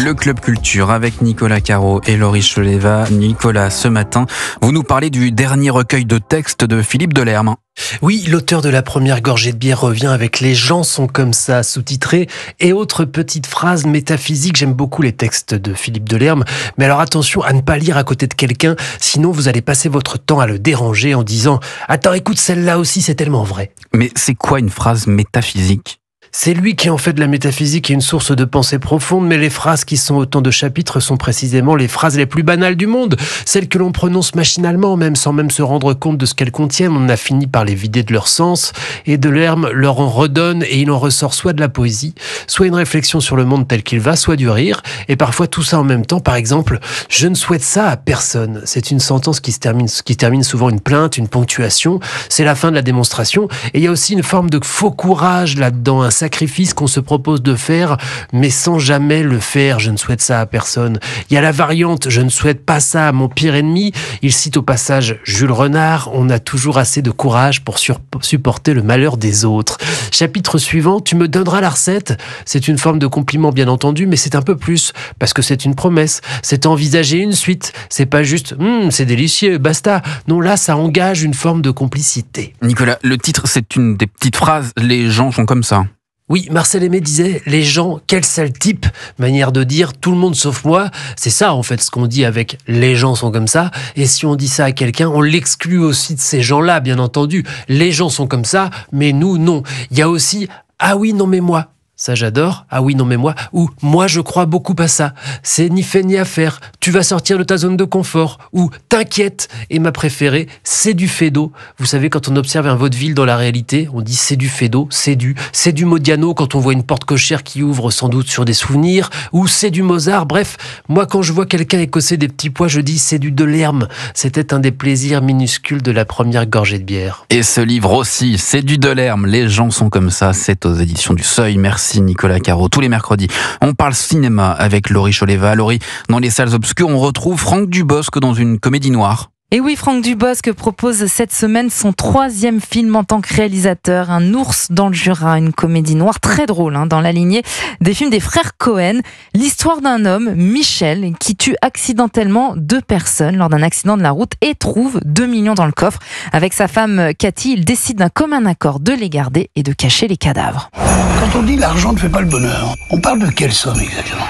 Le Club Culture avec Nicolas Caro et Laurie Choleva. Nicolas, ce matin, vous nous parlez du dernier recueil de textes de Philippe Delerme. Oui, l'auteur de La première gorgée de bière revient avec Les gens sont comme ça, sous-titré, et autres petites phrases métaphysiques. J'aime beaucoup les textes de Philippe Delerme, mais alors attention à ne pas lire à côté de quelqu'un, sinon vous allez passer votre temps à le déranger en disant « Attends, écoute, celle-là aussi, c'est tellement vrai ». Mais c'est quoi une phrase métaphysique ? C'est lui qui en fait de la métaphysique et une source de pensée profonde, mais les phrases qui sont autant de chapitres sont précisément les phrases les plus banales du monde, celles que l'on prononce machinalement, même sans même se rendre compte de ce qu'elles contiennent. On a fini par les vider de leur sens, et Delerme leur en redonne, et il en ressort soit de la poésie, soit une réflexion sur le monde tel qu'il va, soit du rire, et parfois tout ça en même temps. Par exemple, « Je ne souhaite ça à personne ». C'est une sentence qui termine souvent une plainte, une ponctuation, c'est la fin de la démonstration, et il y a aussi une forme de faux courage là-dedans, un sacrifice qu'on se propose de faire, mais sans jamais le faire. Je ne souhaite ça à personne. Il y a la variante, je ne souhaite pas ça à mon pire ennemi. Il cite au passage Jules Renard, on a toujours assez de courage pour supporter le malheur des autres. Chapitre suivant, tu me donneras la recette. C'est une forme de compliment bien entendu, mais c'est un peu plus, parce que c'est une promesse. C'est envisager une suite. C'est pas juste, c'est délicieux, basta. Non, là, ça engage une forme de complicité. Nicolas, le titre, c'est une des petites phrases, les gens sont comme ça. Oui, Marcel Aimé disait « Les gens, quel sale type !» Manière de dire « tout le monde sauf moi ». C'est ça, en fait, ce qu'on dit avec « les gens sont comme ça ». Et si on dit ça à quelqu'un, on l'exclut aussi de ces gens-là, bien entendu. Les gens sont comme ça, mais nous, non. Il y a aussi « ah oui, non mais moi ». Ça j'adore, ah oui non mais moi, ou moi je crois beaucoup à ça, c'est ni fait ni à faire, tu vas sortir de ta zone de confort, ou t'inquiète, et ma préférée, c'est du Feydeau. Vous savez, quand on observe un vaudeville dans la réalité, on dit c'est du Feydeau, c'est du Modiano quand on voit une porte cochère qui ouvre sans doute sur des souvenirs, ou c'est du Mozart. Bref, moi quand je vois quelqu'un écosser des petits pois, je dis c'est du Delerme. C'était un des plaisirs minuscules de la première gorgée de bière. Et ce livre aussi, c'est du Delerme, les gens sont comme ça, c'est aux éditions du Seuil. Merci Nicolas Caro. Tous les mercredis, on parle cinéma avec Laurie Choleva. Laurie, dans les salles obscures, on retrouve Franck Dubosc dans une comédie noire. Et oui, Franck Dubosc propose cette semaine son 3e film en tant que réalisateur, Un ours dans le Jura, une comédie noire très drôle dans la lignée des films des frères Cohen. L'histoire d'un homme, Michel, qui tue accidentellement 2 personnes lors d'un accident de la route et trouve 2 millions dans le coffre. Avec sa femme Cathy, il décide d'un commun accord de les garder et de cacher les cadavres. Quand on dit l'argent ne fait pas le bonheur, on parle de quelle somme exactement?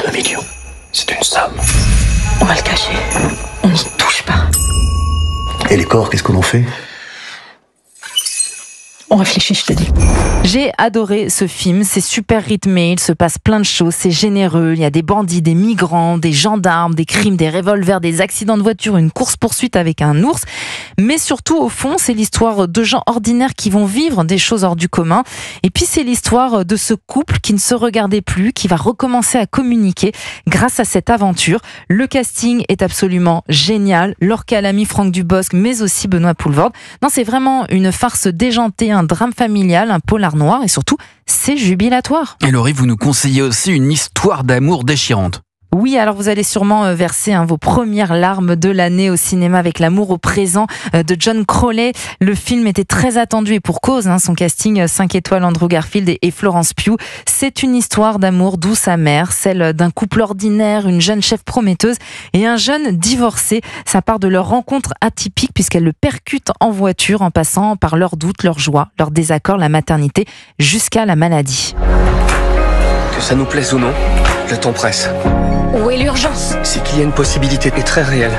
2 millions. C'est une somme. On va le cacher. On n'y touche pas. Et les corps, qu'est-ce qu'on en fait? On réfléchit, je te dis. J'ai adoré ce film, c'est super rythmé, il se passe plein de choses, c'est généreux, il y a des bandits, des migrants, des gendarmes, des crimes, des revolvers, des accidents de voiture, une course-poursuite avec un ours. Mais surtout, au fond, c'est l'histoire de gens ordinaires qui vont vivre des choses hors du commun. Et puis, c'est l'histoire de ce couple qui ne se regardait plus, qui va recommencer à communiquer grâce à cette aventure. Le casting est absolument génial. Laure Calamy, Franck Dubosc, mais aussi Benoît Poelvoorde. Non, c'est vraiment une farce déjantée, un drame familial, un polar noir et surtout, c'est jubilatoire. Et Laurie, vous nous conseillez aussi une histoire d'amour déchirante. Oui, alors vous allez sûrement verser vos premières larmes de l'année au cinéma avec L'amour au présent de John Crowley. Le film était très attendu et pour cause, son casting 5 étoiles, Andrew Garfield et Florence Pugh. C'est une histoire d'amour douce amère, celle d'un couple ordinaire, une jeune chef prometteuse et un jeune divorcé. Ça part de leur rencontre atypique puisqu'elle le percute en voiture en passant par leurs doutes, leurs joies, leurs désaccords, la maternité jusqu'à la maladie. Que ça nous plaise ou non, le temps presse. Où est l'urgence? C'est qu'il y a une possibilité très réelle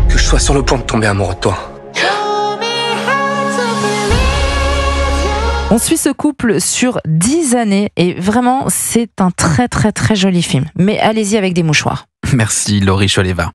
que je sois sur le point de tomber amoureux de toi. On suit ce couple sur 10 années et vraiment c'est un très très très joli film. Mais allez-y avec des mouchoirs. Merci Laurie Choleva.